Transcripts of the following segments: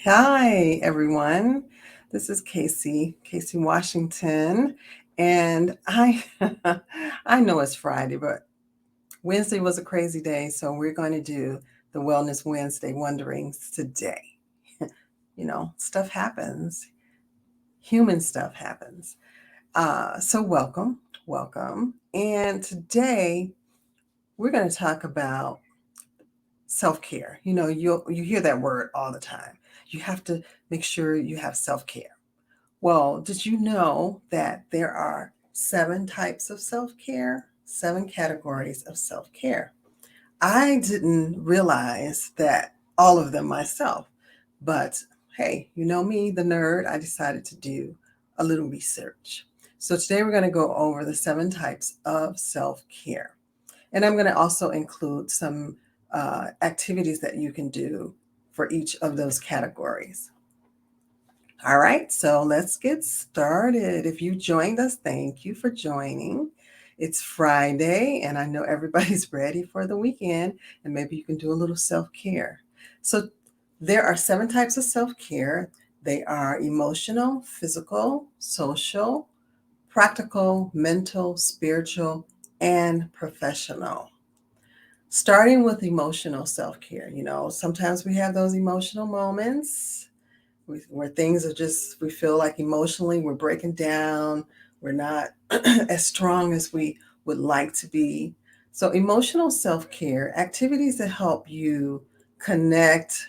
Hi, everyone. This is Casey Washington, and I I know it's Friday, but Wednesday was a crazy day, so we're going to do the Wellness Wednesday Wonderings today. Stuff happens. Human stuff happens. So welcome. And today we're going to talk about self-care. You hear that word all the time. You have to make sure you have self-care. Well, did you know that there are 7 types of self-care, 7 categories of self-care? I didn't realize that all of them myself, but hey, you know me, the nerd, I decided to do a little research. So today we're going to go over the 7 types of self-care. And I'm going to also include some activities that you can do for each of those categories. All right, so let's get started. If you joined us, thank you for joining. It's Friday, and I know everybody's ready for the weekend, and maybe you can do a little self care. So, there are 7 types of self care. They are emotional, physical, social, practical, mental, spiritual, and professional. Starting with emotional self care, sometimes we have those emotional moments where things are just, we feel like emotionally we're breaking down, we're not as strong as we would like to be. So, emotional self care activities that help you connect,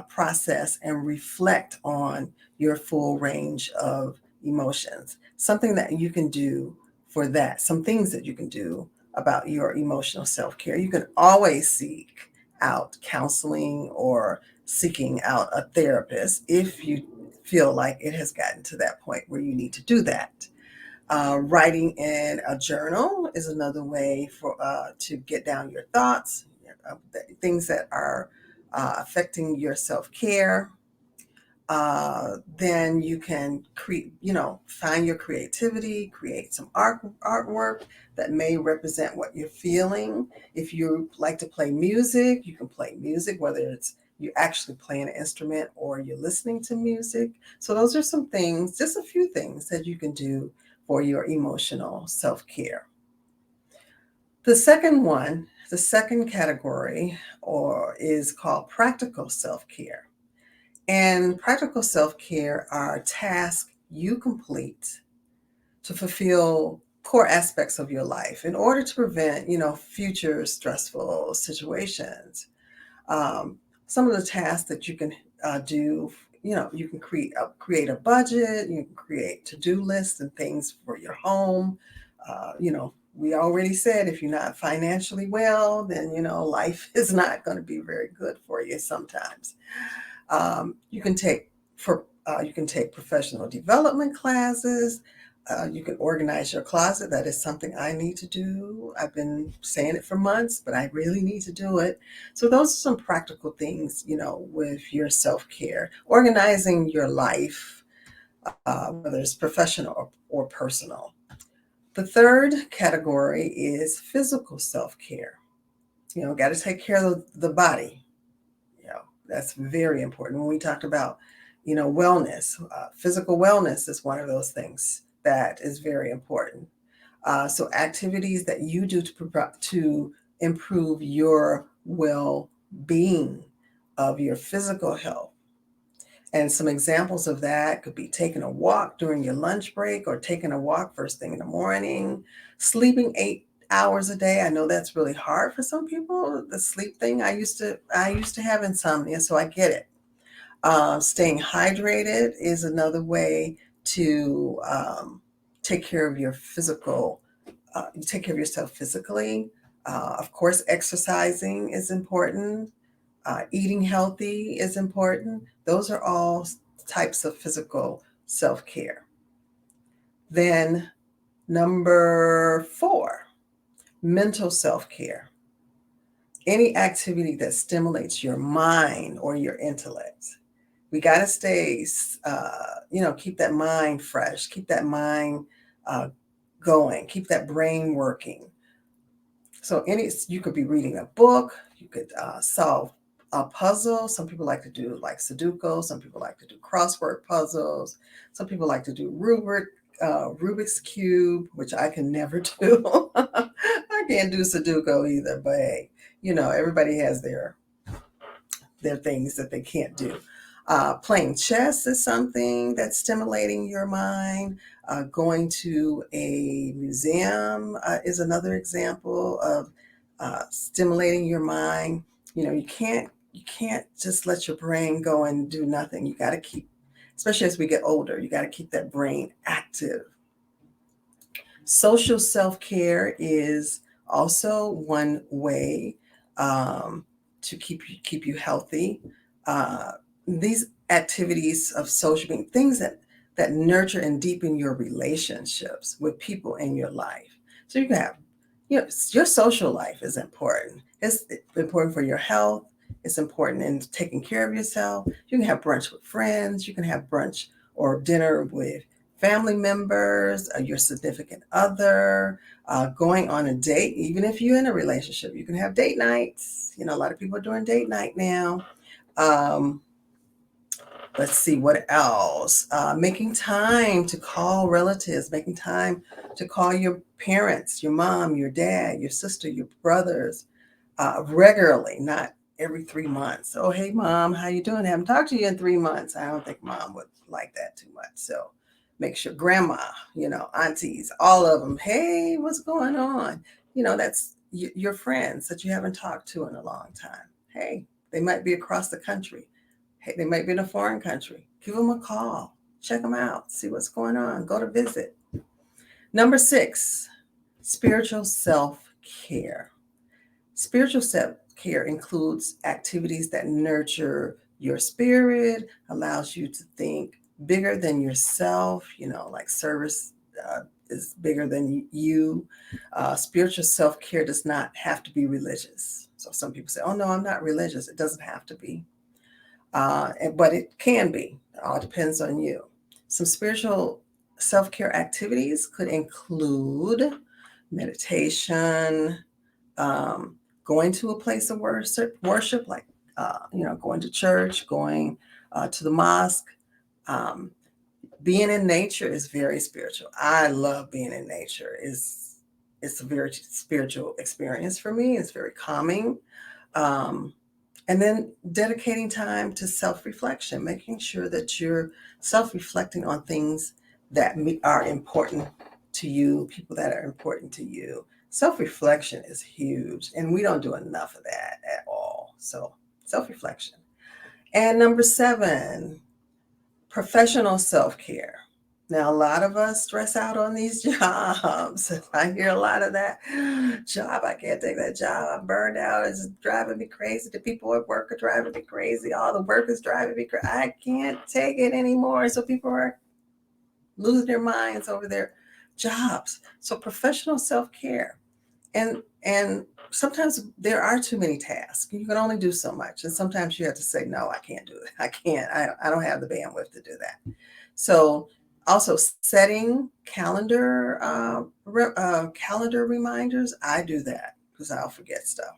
process, and reflect on your full range of emotions. Something that you can do for that, some things that you can do about your emotional self care. You can always seek out counseling or seeking out a therapist if you feel like it has gotten to that point where you need to do that. Writing in a journal is another way for to get down your thoughts, things that are affecting your self care. Then you can find your creativity, create some artwork that may represent what you're feeling. If you like to play music, you can play music, whether it's you actually play an instrument or you're listening to music. So those are some things, just a few things that you can do for your emotional self-care. The second category or is called practical self-care. And practical self care are tasks you complete to fulfill core aspects of your life in order to prevent, future stressful situations. Um, some of the tasks that you can do, you can create a budget, you can create to-do lists and things for your home. We already said if you're not financially well, then life is not going to be very good for you sometimes. You can take professional development classes. You can organize your closet. That is something I need to do. I've been saying it for months, but I really need to do it. So those are some practical things, with your self-care, organizing your life, whether it's professional or personal. The third category is physical self-care. Got to take care of the body. You know, that's very important. When we talked about, wellness, physical wellness is one of those things that is very important. So activities that you do to improve your well-being of your physical health. And some examples of that could be taking a walk during your lunch break or taking a walk first thing in the morning, sleeping 8 hours a day. I know that's really hard for some people. The sleep thing, I used to have insomnia, so I get it. Staying hydrated is another way to take care of your physical. You take care of yourself physically. Of course, exercising is important. Eating healthy is important. Those are all types of physical self care. Then, number 4, mental self care. Any activity that stimulates your mind or your intellect. We got to stay, keep that mind fresh, keep that mind uh, going, keep that brain working. So you could be reading a book, you could solve a puzzle. Some people like to do like Sudoku. Some people like to do crossword puzzles. Some people like to do Rubik's Cube, which I can never do. I can't do Sudoku either, but hey, everybody has their things that they can't do. Playing chess is something that's stimulating your mind. Going to a museum is another example of stimulating your mind. You can't just let your brain go and do nothing. You got to keep, especially as we get older, you got to keep that brain active. Social self-care is also one way to keep you healthy. Uh, these activities of social being things that nurture and deepen your relationships with people in your life. So you can have, your social life is important. It's important for your health. It's important in taking care of yourself. You can have brunch with friends. You can have brunch or dinner with family members, your significant other, going on a date. Even if you're in a relationship, you can have date nights. A lot of people are doing date night now. Um, let's see what else. Making time to call relatives, making time to call your parents, your mom, your dad, your sister, your brothers, regularly, not every 3 months. Oh, hey, mom, how you doing? I haven't talked to you in 3 months. I don't think mom would like that too much. So make sure grandma, aunties, all of them, hey, what's going on? That's your friends that you haven't talked to in a long time. Hey, they might be across the country. Hey, they might be in a foreign country. Give them a call. Check them out. See what's going on. Go to visit. Number 6, spiritual self-care. Spiritual self-care includes activities that nurture your spirit, allows you to think bigger than yourself, like service is bigger than you. Spiritual self-care does not have to be religious. So some people say, oh, no, I'm not religious. It doesn't have to be. But it can be. It all depends on you. Some spiritual self-care activities could include meditation, um, going to a place of worship like going to church, going to the mosque. Um, Being in nature is very spiritual. I love being in nature. It's a very spiritual experience for me. It's very calming. Um, and then dedicating time to self-reflection, making sure that you're self-reflecting on things that are important to you, people that are important to you. Self-reflection is huge, and we don't do enough of that at all. So self-reflection. And number 7, professional self-care. Now, a lot of us stress out on these jobs. I hear a lot of that job. I can't take that job. I'm burned out. It's driving me crazy. The people at work are driving me crazy. All the work is driving me crazy. I can't take it anymore. So people are losing their minds over their jobs. So professional self-care. And sometimes there are too many tasks. You can only do so much. And sometimes you have to say, no, I can't do it. I can't. I don't have the bandwidth to do that. So also setting calendar reminders. I do that because I'll forget stuff.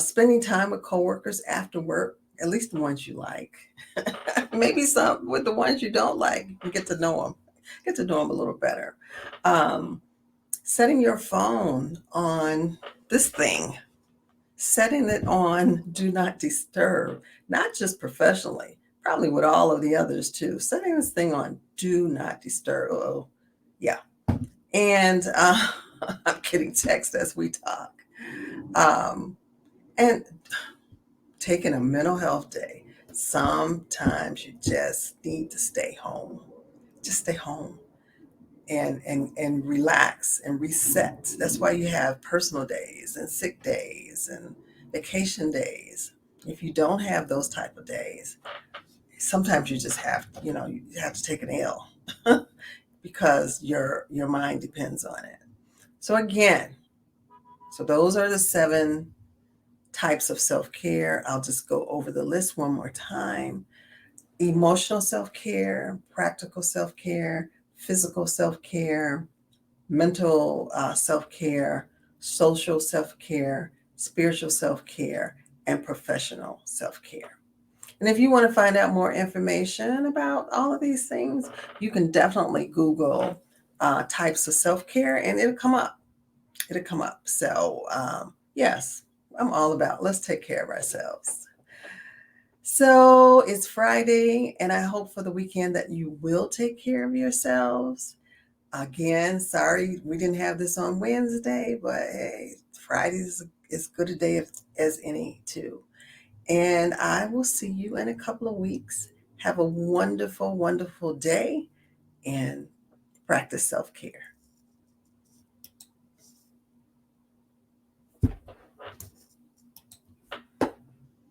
Spending time with coworkers after work, at least the ones you like. Maybe some with the ones you don't like. You get to know them a little better. Um, Setting your phone on this thing, setting it on do not disturb, not just professionally, probably with all of the others too. Setting this thing on do not disturb. Oh, yeah. And I'm getting text as we talk. Um, and taking a mental health day. Sometimes you just need to stay home. Just stay home and relax and reset. That's why you have personal days and sick days and vacation days. If you don't have those type of days, sometimes you just you have to take an L because your mind depends on it. So again, those are the 7 types of self-care. I'll just go over the list one more time. Emotional self-care, practical self-care, physical self-care, mental self-care, social self-care, spiritual self-care, and professional self-care. And if you want to find out more information about all of these things, you can definitely Google types of self-care and it'll come up. It'll come up. So, yes, I'm all about let's take care of ourselves. So it's Friday, and I hope for the weekend that you will take care of yourselves. Again, sorry we didn't have this on Wednesday, but hey, Friday is as good a day as any, too. And I will see you in a couple of weeks. Have a wonderful, wonderful day and practice self care.